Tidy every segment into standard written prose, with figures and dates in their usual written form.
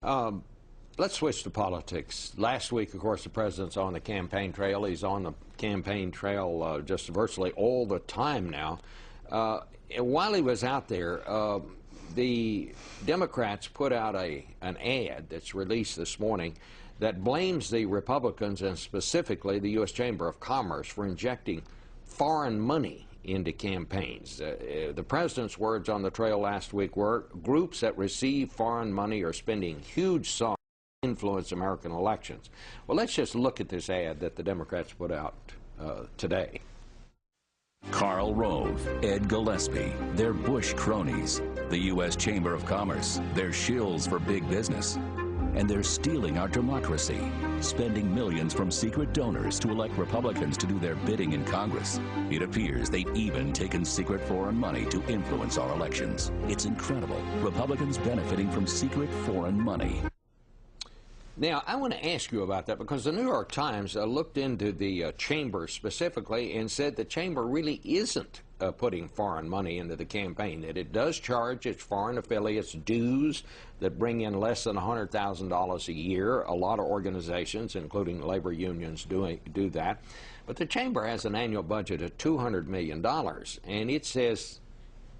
Um, let's switch to politics. Last week, of course, the president's on the campaign trail. He's on the campaign trail just virtually all the time now. While he was out there, the Democrats put out an ad that's released this morning that blames the Republicans and specifically the U.S. Chamber of Commerce for injecting foreign money into campaigns. The president's words on the trail last week were, groups that receive foreign money are spending huge sums to influence American elections. Well, let's just look at this ad that the Democrats put out today. Karl Rove, Ed Gillespie, they're Bush cronies. The U.S. Chamber of Commerce, they're shills for big business. And they're stealing our democracy, spending millions from secret donors to elect Republicans to do their bidding in Congress. It appears they've even taken secret foreign money to influence our elections. It's incredible. Republicans benefiting from secret foreign money. Now, I want to ask you about that because the New York Times looked into the chamber specifically and said the chamber really isn't putting foreign money into the campaign, that it does charge its foreign affiliates dues that bring in less than $100,000 a year. A lot of organizations, including labor unions, do that. But the chamber has an annual budget of $200 million, and it says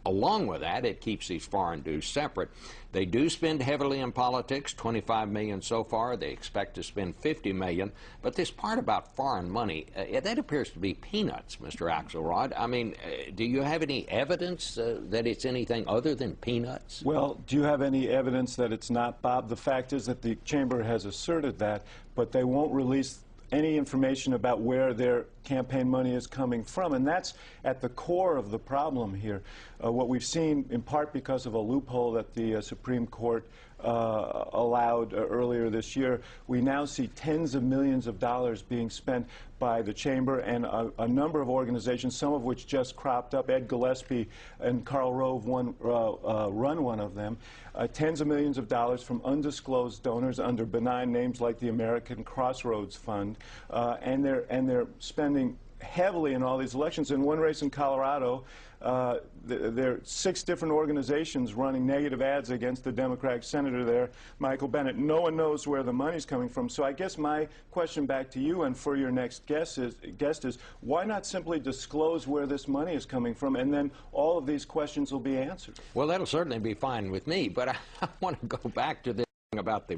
along with that, it keeps these foreign dues separate. They do spend heavily in politics, $25 million so far. They expect to spend $50 million. But this part about foreign money, that appears to be peanuts, Mr. Axelrod. I mean, do you have any evidence that it's anything other than peanuts? Well, do you have any evidence that it's not, Bob? The fact is that the chamber has asserted that, but they won't release any information about where their campaign money is coming from, and that's at the core of the problem here. What we've seen, in part because of a loophole that the Supreme Court allowed earlier this year, we now see tens of millions of dollars being spent by the chamber and a number of organizations, some of which just cropped up. Ed Gillespie and Karl Rove run one of them. Tens of millions of dollars from undisclosed donors under benign names like the American Crossroads Fund, and they're spending heavily in all these elections. In one race in Colorado, there are 6 different organizations running negative ads against the Democratic senator there, Michael Bennet. No one knows where the money's coming from. So I guess my question back to you and for your next guest is why not simply disclose where this money is coming from, and then all of these questions will be answered? Well, that'll certainly be fine with me, but I want to go back to this thing about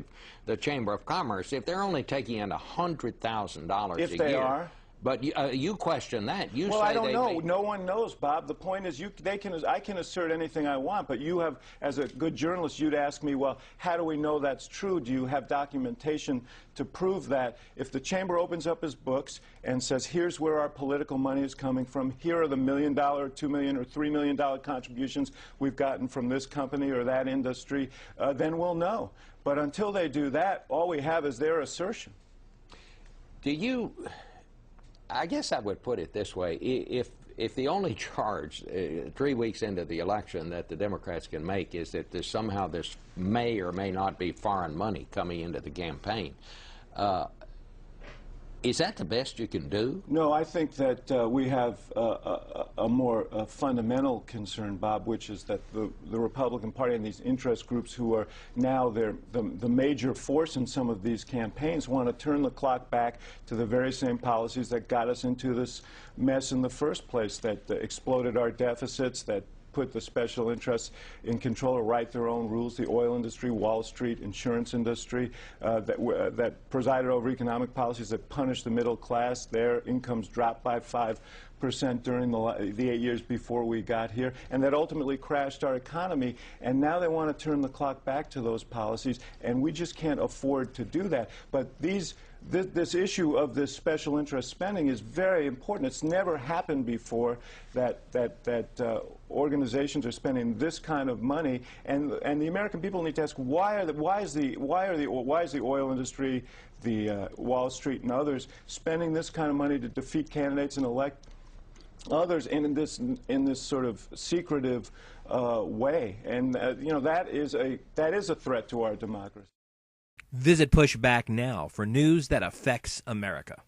the Chamber of Commerce. If they're only taking in $100,000 a year. If they are. But you question that. You well, say I don't know. No one knows, Bob. The point is, I can assert anything I want, but you have, as a good journalist, you'd ask me, well, how do we know that's true? Do you have documentation to prove that? If the chamber opens up its books and says, here's where our political money is coming from, here are the $1 million, $2 million, or $3 million contributions we've gotten from this company or that industry, then we'll know. But until they do that, all we have is their assertion. I guess I would put it this way. If the only charge 3 weeks into the election that the Democrats can make is that somehow this may or may not be foreign money coming into the campaign, is that the best you can do? No, I think that we have a more fundamental concern, Bob, which is that the Republican Party and these interest groups who are now the major force in some of these campaigns want to turn the clock back to the very same policies that got us into this mess in the first place, that exploded our deficits, that put the special interests in control to write their own rules, the oil industry, Wall Street, insurance industry, that presided over economic policies that punished the middle class. Their incomes dropped by 5% during the 8 years before we got here, and that ultimately crashed our economy. And now they want to turn the clock back to those policies, and we just can't afford to do that. But this issue of this special interest spending is very important. It's never happened before that organizations are spending this kind of money, and the American people need to ask why is the oil industry, the Wall Street, and others spending this kind of money to defeat candidates and elect others in this sort of secretive way, and you know, that is a threat to our democracy. Visit Pushback now for news that affects America.